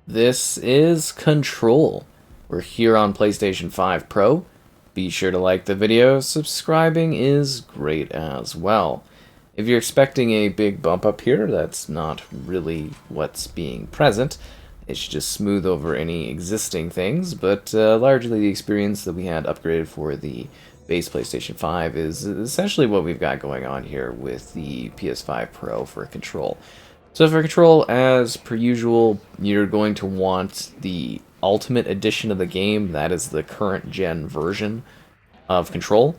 This is Control. We're here on PlayStation 5 Pro. Be sure to like the video. Subscribing is great as well. If you're expecting a big bump up here, that's not really what's being present. It should just smooth over any existing things, but largely the experience that we had upgraded for the base PlayStation 5 is essentially what we've got going on here with the PS5 Pro for Control. So for Control, as per usual, you're going to want the Ultimate Edition of the game. That is the current gen version of Control.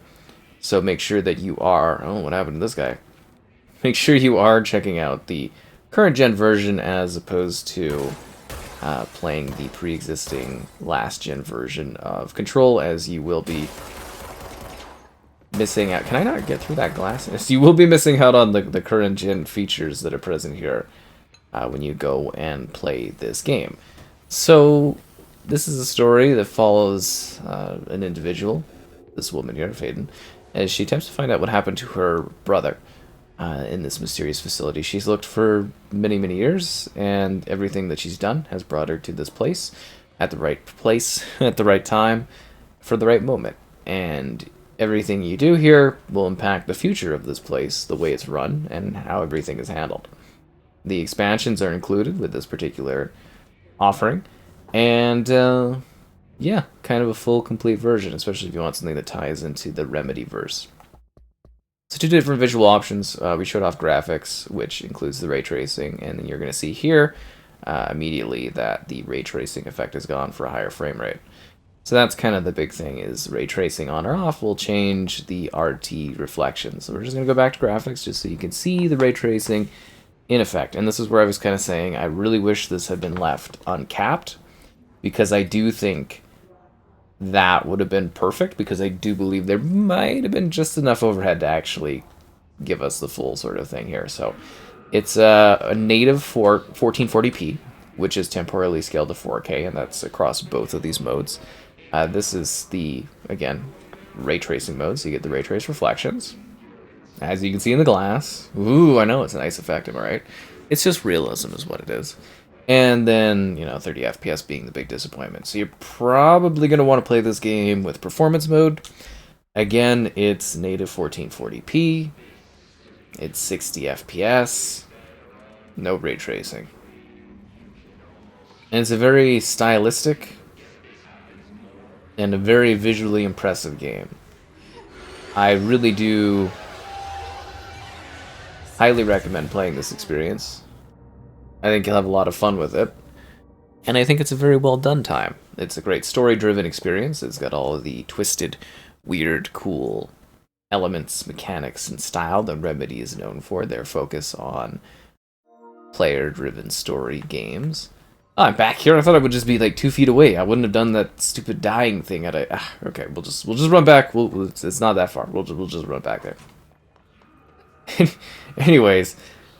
So make sure that you are... Oh, what happened to this guy? Make sure you are checking out the current gen version as opposed to playing the pre-existing last gen version of Control, as you will be missing out. Can I not get through that glass? Yes, you will be missing out on the current gen features that are present here when you go and play this game. So this is a story that follows an individual, this woman here, Faden, as she attempts to find out what happened to her brother in this mysterious facility. She's looked for many, many years, and everything that she's done has brought her to this place, at the right place, at the right time, for the right moment. And everything you do here will impact the future of this place, the way it's run, and how everything is handled. The expansions are included with this particular offering, and yeah, kind of a full, complete version, especially if you want something that ties into the Remedy verse. So two different visual options. We showed off graphics, which includes the ray tracing, and then you're going to see here immediately that the ray tracing effect is gone for a higher frame rate. So that's kind of the big thing, is ray tracing on or off will change the RT reflection. So we're just going to go back to graphics just so you can see the ray tracing in effect. And this is where I was kind of saying I really wish this had been left uncapped, because I do think that would have been perfect, because I do believe there might have been just enough overhead to actually give us the full sort of thing here. So it's a native 1440p, which is temporarily scaled to 4K, and that's across both of these modes. This is the, again, ray tracing mode, so you get the ray trace reflections. As you can see in the glass. Ooh, I know, it's a nice effect, am I right? It's just realism is what it is. And then, 30 FPS being the big disappointment. So you're probably going to want to play this game with performance mode. Again, it's native 1440p. It's 60 FPS. No ray tracing. And it's a very stylistic and a very visually impressive game. I really do highly recommend playing this experience. I think you'll have a lot of fun with it. And I think it's a very well done time. It's a great story-driven experience. It's got all of the twisted, weird, cool elements, mechanics, and style that Remedy is known for. Their focus on player-driven story games. Oh, I'm back here. I thought I would just be like 2 feet away. I wouldn't have done that stupid dying thing. Okay, we'll just run back. It's not that far. We'll just run back there. Anyways,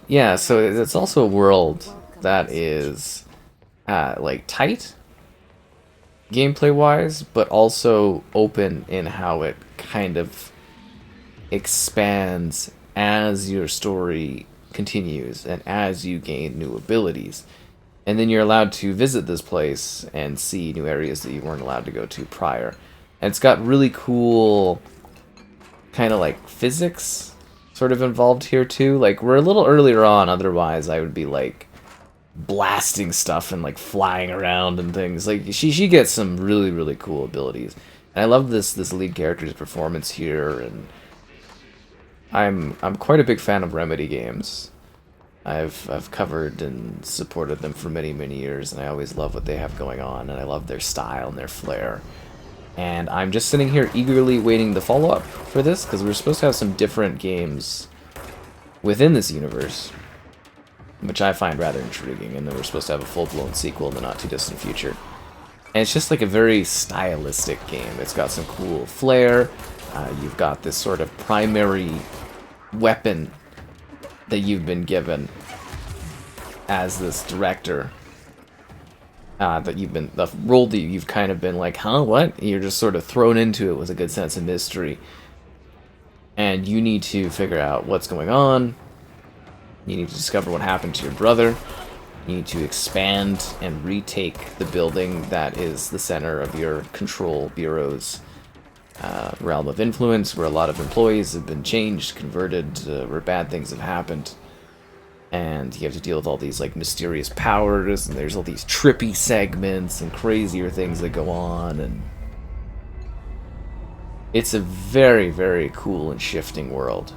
yeah. So it's also a world that is like tight, gameplay-wise, but also open in how it kind of expands as your story continues and as you gain new abilities. And then you're allowed to visit this place and see new areas that you weren't allowed to go to prior. And it's got really cool kind of like physics sort of involved here too. Like, we're a little earlier on, otherwise I would be like blasting stuff and like flying around and things. Like, she gets some really, really cool abilities. And I love this lead character's performance here, and I'm quite a big fan of Remedy games. I've covered and supported them for many, many years, and I always love what they have going on, and I love their style and their flair. And I'm just sitting here eagerly waiting the follow-up for this, because we're supposed to have some different games within this universe, which I find rather intriguing, and then we're supposed to have a full-blown sequel in the not-too-distant future. And it's just like a very stylistic game. It's got some cool flair. You've got this sort of primary weapon that you've been given as this director, the role that you've kind of been like, huh, what? You're just sort of thrown into it with a good sense of mystery, and you need to figure out what's going on. You need to discover what happened to your brother, You need to expand and retake the building that is the center of your control bureau's realm of influence, where a lot of employees have been changed, converted, where bad things have happened. And you have to deal with all these like mysterious powers, and there's all these trippy segments and crazier things that go on, and it's a very, very cool and shifting world.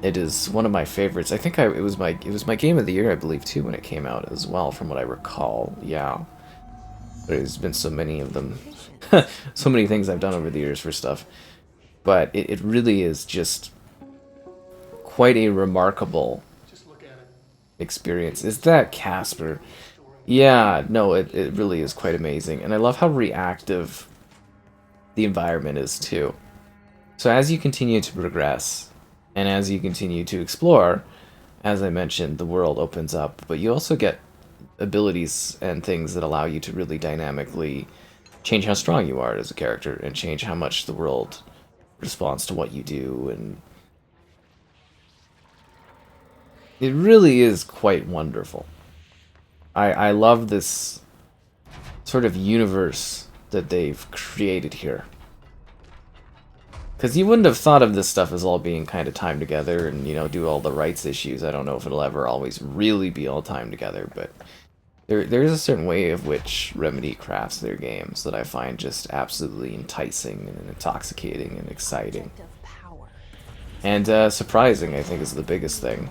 It is one of my favorites. I think it was my game of the year, I believe, too, when it came out as well, from what I recall. Yeah, there's been so many of them, so many things I've done over the years for stuff, but it really is just quite a remarkable experience. Is that Casper? Yeah, no, it really is quite amazing, and I love how reactive the environment is too. So as you continue to progress, and as you continue to explore, as I mentioned, the world opens up, but you also get abilities and things that allow you to really dynamically change how strong you are as a character, and change how much the world responds to what you do, and it really is quite wonderful. I love this sort of universe that they've created here. Because you wouldn't have thought of this stuff as all being kind of timed together and, you know, do all the rights issues. I don't know if it'll ever always really be all timed together, but there's a certain way of which Remedy crafts their games that I find just absolutely enticing and intoxicating and exciting. And surprising, I think, is the biggest thing.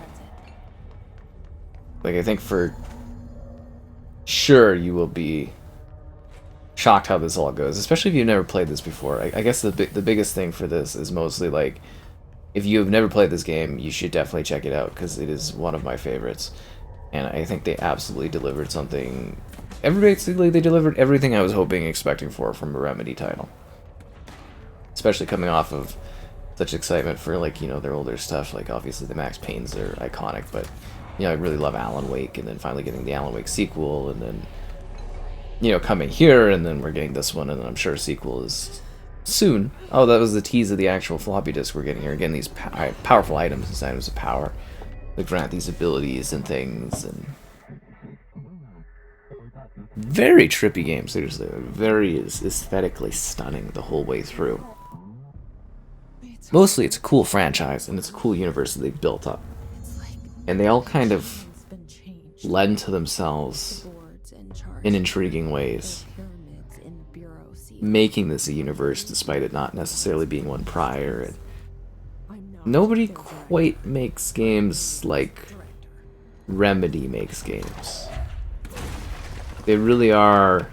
Like, I think for sure you will be shocked how this all goes, especially if you've never played this before. I guess the biggest thing for this is mostly like, if you have never played this game, you should definitely check it out, because it is one of my favorites, and I think they absolutely delivered something. Basically, they delivered everything I was hoping and expecting from a Remedy title, especially coming off of such excitement for, like, you know, their older stuff. Like, obviously the Max Paynes are iconic, but, you know, I really love Alan Wake, and then finally getting the Alan Wake sequel, and then, you know, coming here, and then we're getting this one, and I'm sure a sequel is soon. Oh, that was the tease of the actual floppy disk we're getting here. Again, these powerful items, these items of power, that grant these abilities and things, and very trippy game, seriously. Very aesthetically stunning the whole way through. Mostly, it's a cool franchise, and it's a cool universe that they've built up. And they all kind of lend to themselves in intriguing ways, making this a universe despite it not necessarily being one prior. And nobody quite makes games like Remedy makes games. They really are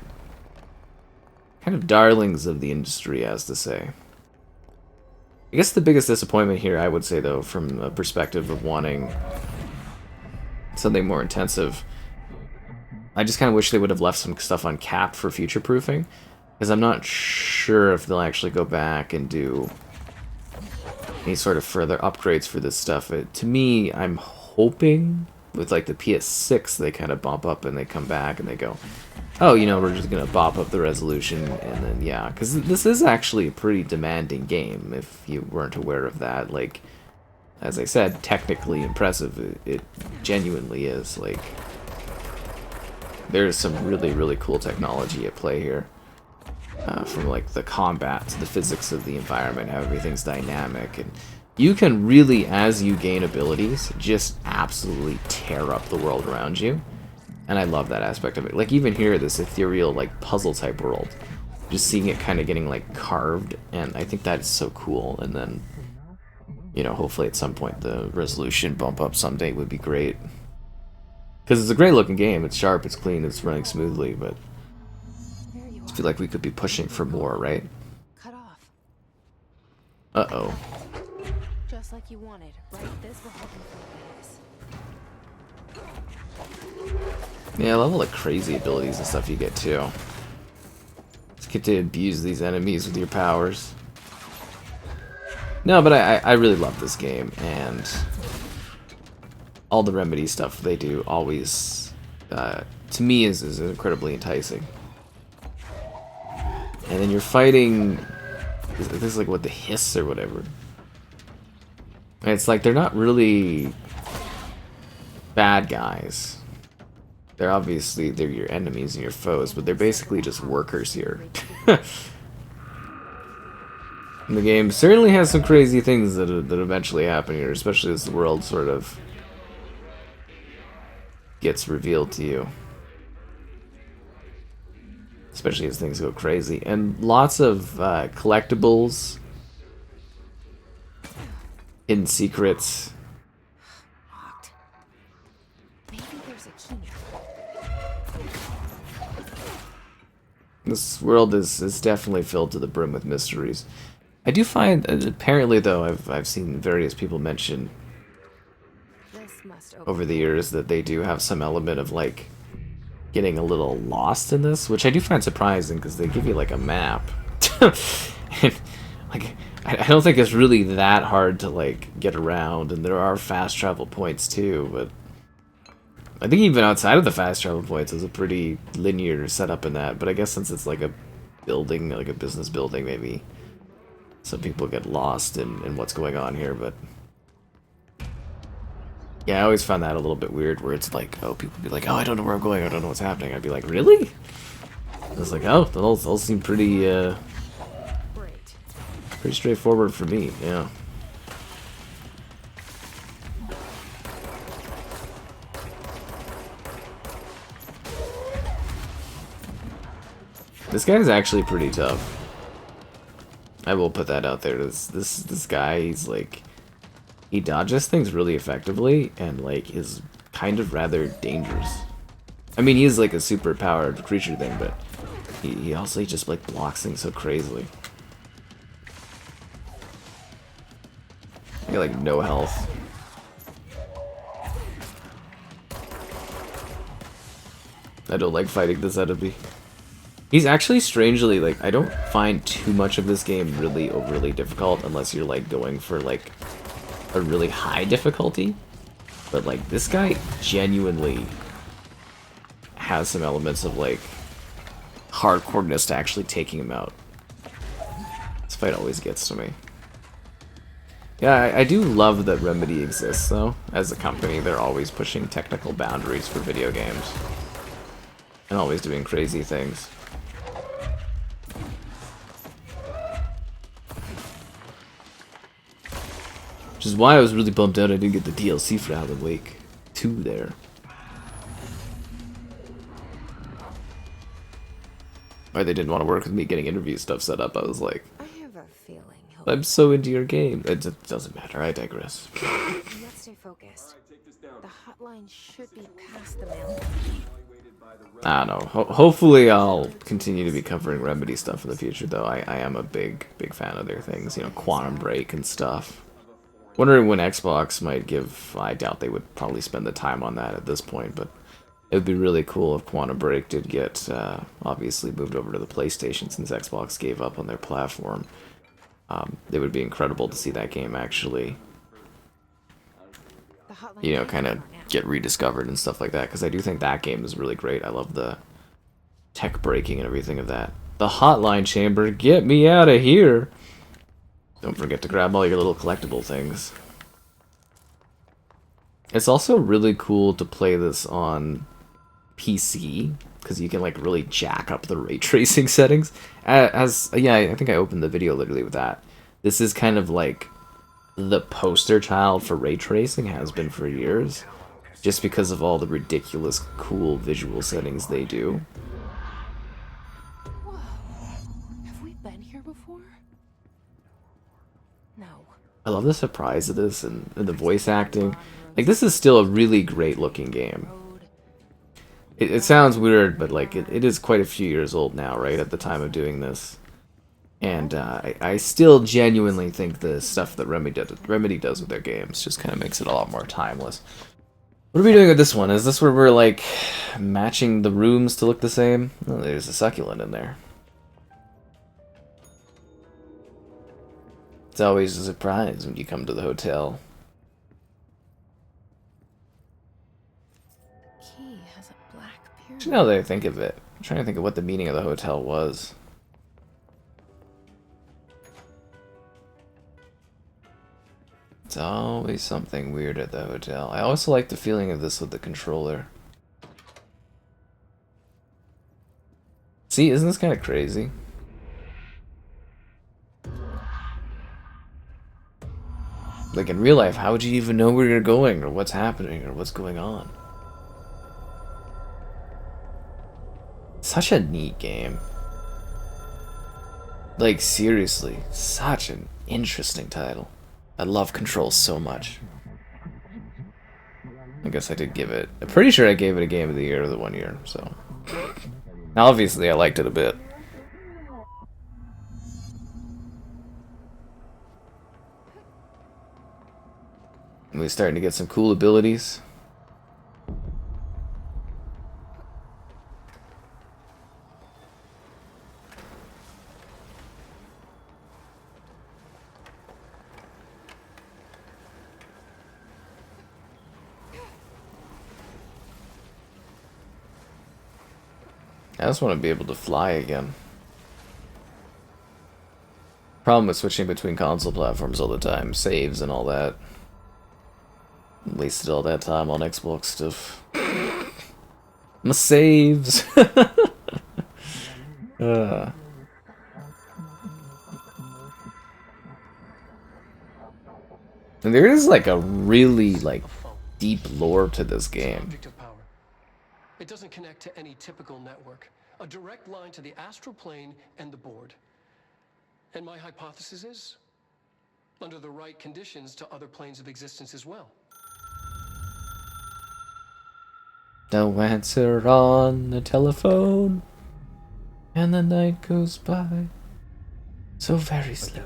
kind of darlings of the industry, as to say. I guess the biggest disappointment here, I would say, though, from a perspective of wanting something more intensive, I just kind of wish they would have left some stuff uncapped for future-proofing, because I'm not sure if they'll actually go back and do any sort of further upgrades for this stuff. To me, I'm hoping with, like, the PS6, they kind of bump up and they come back and they go, oh, you know, we're just going to bop up the resolution, and then, yeah, because this is actually a pretty demanding game, if you weren't aware of that. Like, as I said, technically impressive. It genuinely is. Like, there's some really, really cool technology at play here. From, like, the combat to the physics of the environment, how everything's dynamic, and you can really, as you gain abilities, just absolutely tear up the world around you. And I love that aspect of it. Like, even here, this ethereal, like, puzzle-type world, just seeing it kind of getting, like, carved, and I think that is so cool. And then, you know, hopefully at some point the resolution bump up someday would be great. Because it's a great-looking game. It's sharp, it's clean, it's running smoothly, but I feel like we could be pushing for more, right? Cut off. Uh-oh. Just like you wanted, right? This will help you focus. Yeah, I love all the crazy abilities and stuff you get, too. Just get to abuse these enemies with your powers. No, but I really love this game, and all the Remedy stuff they do always, to me, is incredibly enticing. And then you're fighting, this is like, what, the Hiss or whatever. And it's like, they're not really bad guys. They're obviously, they're your enemies and your foes, but they're basically just workers here. And the game certainly has some crazy things that eventually happen here, especially as the world sort of gets revealed to you. Especially as things go crazy. And lots of collectibles, hidden secrets. Locked. Maybe there's a key. This world is definitely filled to the brim with mysteries. I do find, apparently though, I've seen various people mention This must open. over the years that they do have some element of like getting a little lost in this, which I do find surprising because they give you like a map. And, like I don't think it's really that hard to like get around, and there are fast travel points too, but I think even outside of the fast travel points is a pretty linear setup in that. But I guess since it's like a building, like a business building, maybe some people get lost in what's going on here, but yeah, I always found that a little bit weird, where it's like, oh, people be like, oh, I don't know where I'm going, I don't know what's happening. I'd be like, really? I was like, oh, those seem pretty, Great. pretty straightforward for me, yeah. This guy is actually pretty tough. I will put that out there. This guy, he's like, he dodges things really effectively and like is kind of rather dangerous. I mean, he's like a super powered creature thing, but he also just like blocks things so crazily. I got like no health. I don't like fighting this enemy. He's actually strangely, like, I don't find too much of this game really overly difficult unless you're like going for like a really high difficulty. But like this guy genuinely has some elements of like hardcoreness to actually taking him out. This fight always gets to me. Yeah, I do love that Remedy exists though. As a company, they're always pushing technical boundaries for video games. And always doing crazy things. Which is why I was really bummed out I didn't get the DLC for Alan Wake 2 there. Or they didn't want to work with me getting interview stuff set up. I was like, I have a feeling he'll. I'm so into your game. It doesn't matter, I digress. Let's stay focused. The hotline should be past the mail. I don't know. Hopefully I'll continue to be covering Remedy stuff in the future, though. I am a big fan of their things. You know, Quantum Break and stuff. Wondering when Xbox might give... I doubt they would probably spend the time on that at this point, but it would be really cool if Quantum Break did get, obviously, moved over to the PlayStation since Xbox gave up on their platform. It would be incredible to see that game actually, you know, kind of get rediscovered and stuff like that, because I do think that game is really great. I love the tech breaking and everything of that. The Hotline Chamber, get me out of here! Don't forget to grab all your little collectible things. It's also really cool to play this on PC, because you can like really jack up the ray tracing settings. Yeah, I think I opened the video literally with that. This is kind of like the poster child for ray tracing, has been for years, just because of all the ridiculous cool visual settings they do. Whoa. Have we been here before? No. I love the surprise of this and the voice acting. Like, this is still a really great looking game. It sounds weird, but like it is quite a few years old now, right, at the time of doing this. And I still genuinely think the stuff that Remedy does with their games just kind of makes it a lot more timeless. What are we doing with this one? Is this where we're like matching the rooms to look the same? Oh, there's a succulent in there. It's always a surprise when you come to the hotel. Key has a black pyramid. Now that I think of it, I'm trying to think of what the meaning of the hotel was. It's always something weird at the hotel. I also like the feeling of this with the controller. See, isn't this kind of crazy? Like in real life, how would you even know where you're going or what's happening or what's going on? Such a neat game. Like seriously, such an interesting title. I love Control so much. I guess I did give it... I'm pretty sure I gave it a Game of the Year the 1 year, so... Now obviously I liked it a bit. And we're starting to get some cool abilities. I just want to be able to fly again. Problem with switching between console platforms all the time, saves and all that. Wasted all that time on Xbox stuff. My saves! And there is like a really like deep lore to this game. It doesn't connect to any typical network. A direct line to the astral plane and the board. And my hypothesis is, under the right conditions, to other planes of existence as well. No answer on the telephone, and the night goes by so very slow.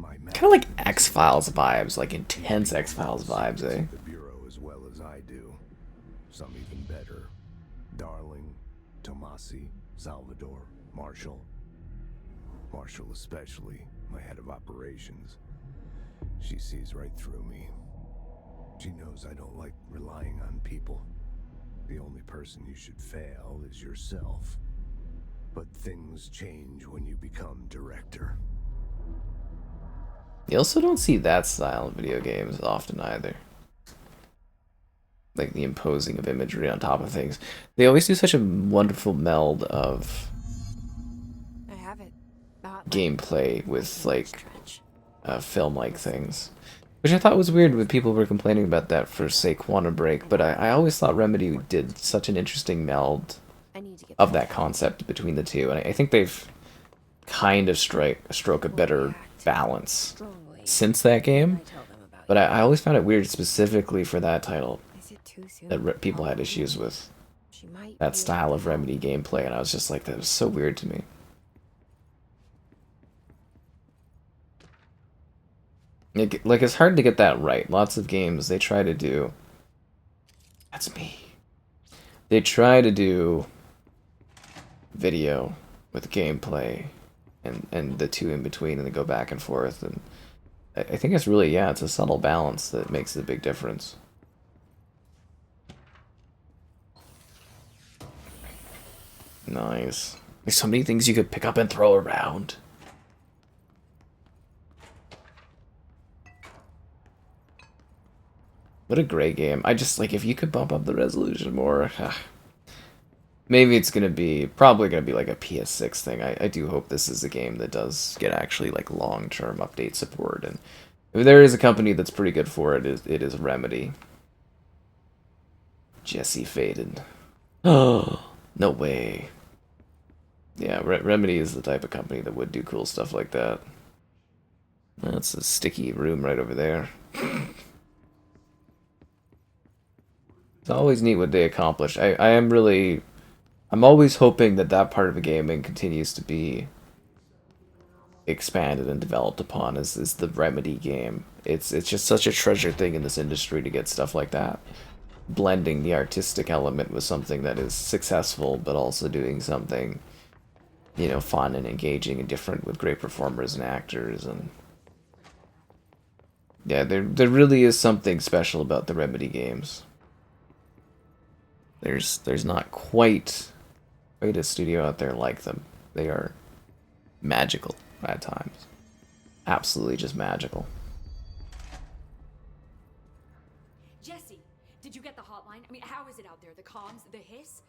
Kind of like X-Files vibes, like intense X-Files vibes, eh? The Bureau as well as I do. Some even better. Darling, Tomasi, Salvador, Marshall. Marshall especially, my head of operations. She sees right through me. She knows I don't like relying on people. The only person you should fail is yourself. But things change when you become director. You also don't see that style in video games often either. Like the imposing of imagery on top of things. They always do such a wonderful meld of I have it. gameplay with like film-like things. Which I thought was weird when people were complaining about that for, say, Quantum Break, but I always thought Remedy did such an interesting meld of that concept between the two, and I think they've kind of struck a better balance since that game, but I always found it weird specifically for that title that people had issues with that style of Remedy gameplay, and I was just like, that was so weird to me. Like, it's hard to get that right. Lots of games, they try to do... That's me. They try to do video with gameplay and the two in between, and they go back and forth, and I think it's really, yeah, it's a subtle balance that makes a big difference. Nice. There's so many things you could pick up and throw around. What a great game. I just, like, if you could bump up the resolution more, maybe it's probably gonna be like a PS6 thing. I do hope this is a game that does get actually, like, long-term update support, and if there is a company that's pretty good for it, it is Remedy. Jesse Faden. Oh, no way. Yeah, Remedy is the type of company that would do cool stuff like that. That's a sticky room right over there. It's always neat what they accomplish. I'm always hoping that part of the gaming continues to be expanded and developed upon is the Remedy game. It's just such a treasure thing in this industry to get stuff like that. Blending the artistic element with something that is successful, but also doing something, you know, fun and engaging and different with great performers and actors, and yeah, there really is something special about the Remedy games. There's not quite a studio out there like them. They are magical at times. Absolutely just magical. I mean, how is it out there? The comms, the hiss?